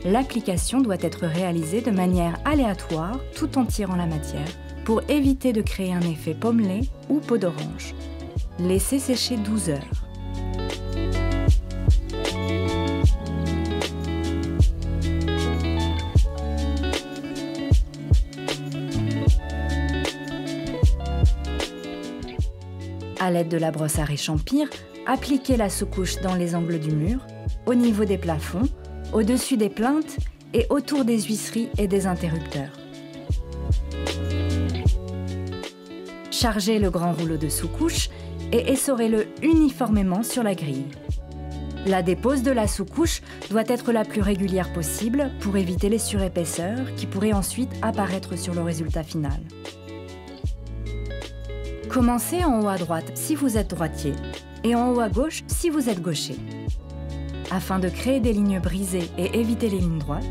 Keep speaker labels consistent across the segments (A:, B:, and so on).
A: l'application doit être réalisée de manière aléatoire tout en tirant la matière pour éviter de créer un effet pommelé ou peau d'orange. Laissez sécher 12 heures. À l'aide de la brosse à réchampir, appliquez la sous-couche dans les angles du mur, au niveau des plafonds, au-dessus des plinthes et autour des huisseries et des interrupteurs. Chargez le grand rouleau de sous-couche et essorez-le uniformément sur la grille. La dépose de la sous-couche doit être la plus régulière possible pour éviter les surépaisseurs qui pourraient ensuite apparaître sur le résultat final. Commencez en haut à droite si vous êtes droitier et en haut à gauche si vous êtes gaucher. Afin de créer des lignes brisées et éviter les lignes droites,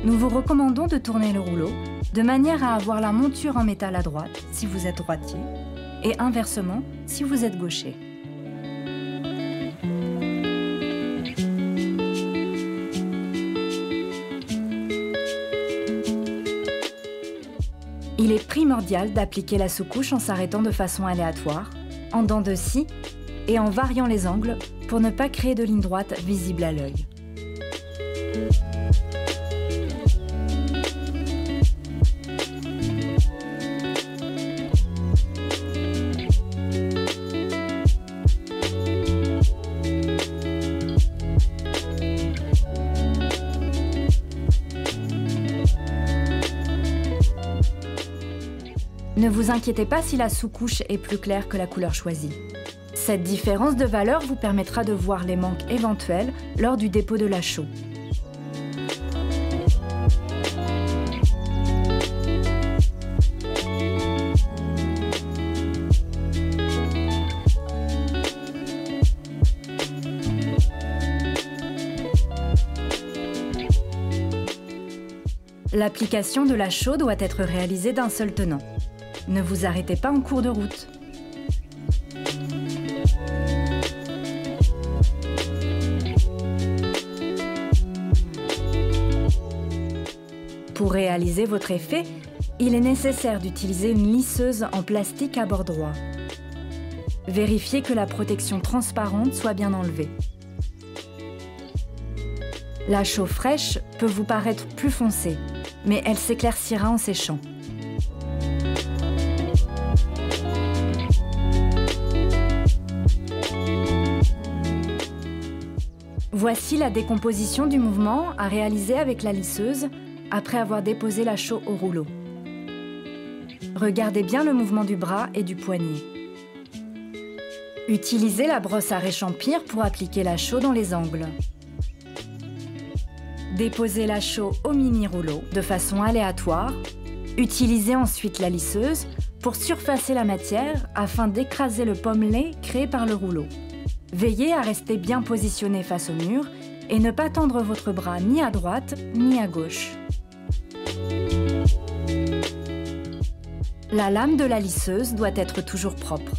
A: nous vous recommandons de tourner le rouleau de manière à avoir la monture en métal à droite si vous êtes droitier et inversement si vous êtes gaucher. Il est primordial d'appliquer la sous-couche en s'arrêtant de façon aléatoire, en dents de scie et en variant les angles pour ne pas créer de ligne droite visible à l'œil. Ne vous inquiétez pas si la sous-couche est plus claire que la couleur choisie. Cette différence de valeur vous permettra de voir les manques éventuels lors du dépôt de la chaux. L'application de la chaux doit être réalisée d'un seul tenant. Ne vous arrêtez pas en cours de route. Pour réaliser votre effet, il est nécessaire d'utiliser une lisseuse en plastique à bord droit. Vérifiez que la protection transparente soit bien enlevée. La chaux fraîche peut vous paraître plus foncée, mais elle s'éclaircira en séchant. Voici la décomposition du mouvement à réaliser avec la lisseuse après avoir déposé la chaux au rouleau. Regardez bien le mouvement du bras et du poignet. Utilisez la brosse à réchampir pour appliquer la chaux dans les angles. Déposez la chaux au mini-rouleau de façon aléatoire. Utilisez ensuite la lisseuse pour surfacer la matière afin d'écraser le pommelé créé par le rouleau. Veillez à rester bien positionné face au mur et ne pas tendre votre bras ni à droite ni à gauche. La lame de la lisseuse doit être toujours propre.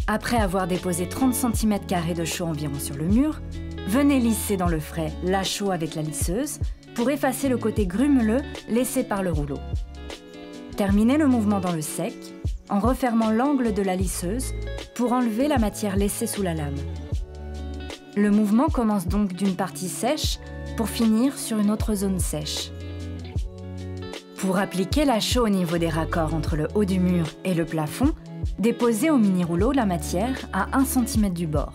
A: Après avoir déposé 30 cm² de chaux environ sur le mur, venez lisser dans le frais la chaux avec la lisseuse pour effacer le côté grumeleux laissé par le rouleau. Terminez le mouvement dans le sec en refermant l'angle de la lisseuse pour enlever la matière laissée sous la lame. Le mouvement commence donc d'une partie sèche pour finir sur une autre zone sèche. Pour appliquer la chaux au niveau des raccords entre le haut du mur et le plafond, déposez au mini-rouleau la matière à 1 cm du bord.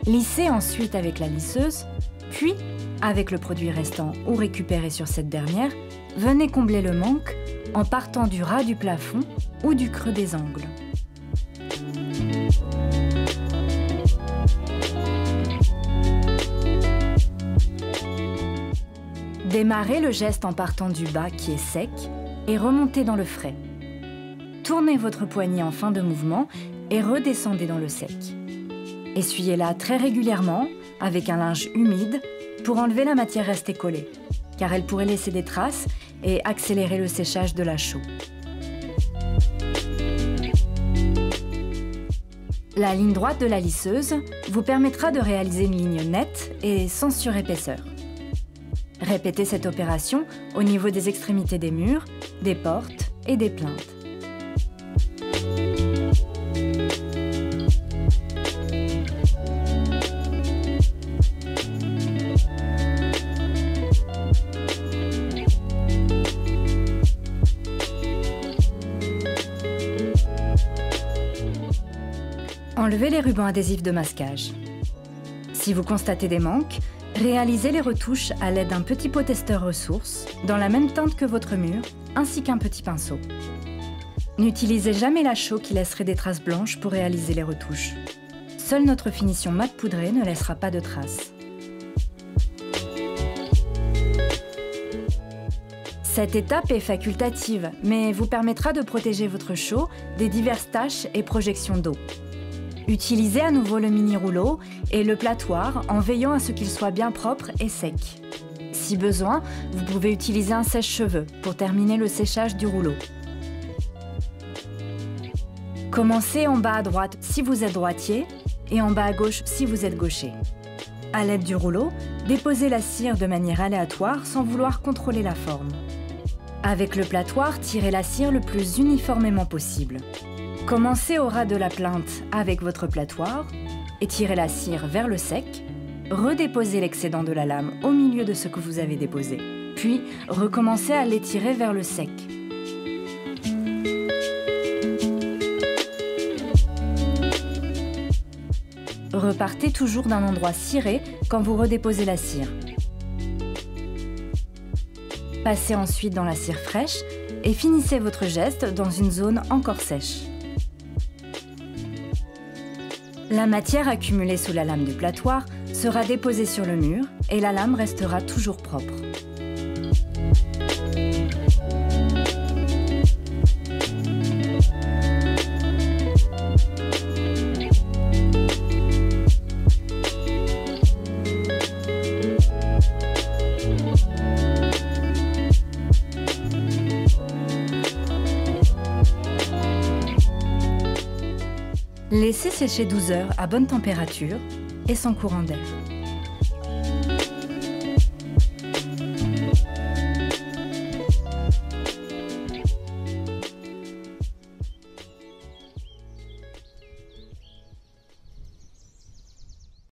A: Lissez ensuite avec la lisseuse, puis, avec le produit restant ou récupéré sur cette dernière, venez combler le manque en partant du ras du plafond ou du creux des angles. Démarrez le geste en partant du bas qui est sec et remontez dans le frais. Tournez votre poignet en fin de mouvement et redescendez dans le sec. Essuyez-la très régulièrement avec un linge humide pour enlever la matière restée collée, car elle pourrait laisser des traces et accélérer le séchage de la chaux. La ligne droite de la lisseuse vous permettra de réaliser une ligne nette et sans surépaisseur. Répétez cette opération au niveau des extrémités des murs, des portes et des plinthes. Enlevez les rubans adhésifs de masquage. Si vous constatez des manques, réalisez les retouches à l'aide d'un petit pot testeur ressources dans la même teinte que votre mur, ainsi qu'un petit pinceau. N'utilisez jamais la chaux qui laisserait des traces blanches pour réaliser les retouches. Seule notre finition mat poudrée ne laissera pas de traces. Cette étape est facultative, mais vous permettra de protéger votre chaux des diverses taches et projections d'eau. Utilisez à nouveau le mini-rouleau et le platoir en veillant à ce qu'il soit bien propre et sec. Si besoin, vous pouvez utiliser un sèche-cheveux pour terminer le séchage du rouleau. Commencez en bas à droite si vous êtes droitier et en bas à gauche si vous êtes gaucher. À l'aide du rouleau, déposez la cire de manière aléatoire sans vouloir contrôler la forme. Avec le platoir, tirez la cire le plus uniformément possible. Commencez au ras de la plinthe avec votre platoir, étirez la cire vers le sec, redéposez l'excédent de la lame au milieu de ce que vous avez déposé, puis recommencez à l'étirer vers le sec. Repartez toujours d'un endroit ciré quand vous redéposez la cire. Passez ensuite dans la cire fraîche et finissez votre geste dans une zone encore sèche. La matière accumulée sous la lame du platoir sera déposée sur le mur et la lame restera toujours propre. Laissez sécher 12 heures à bonne température et sans courant d'air.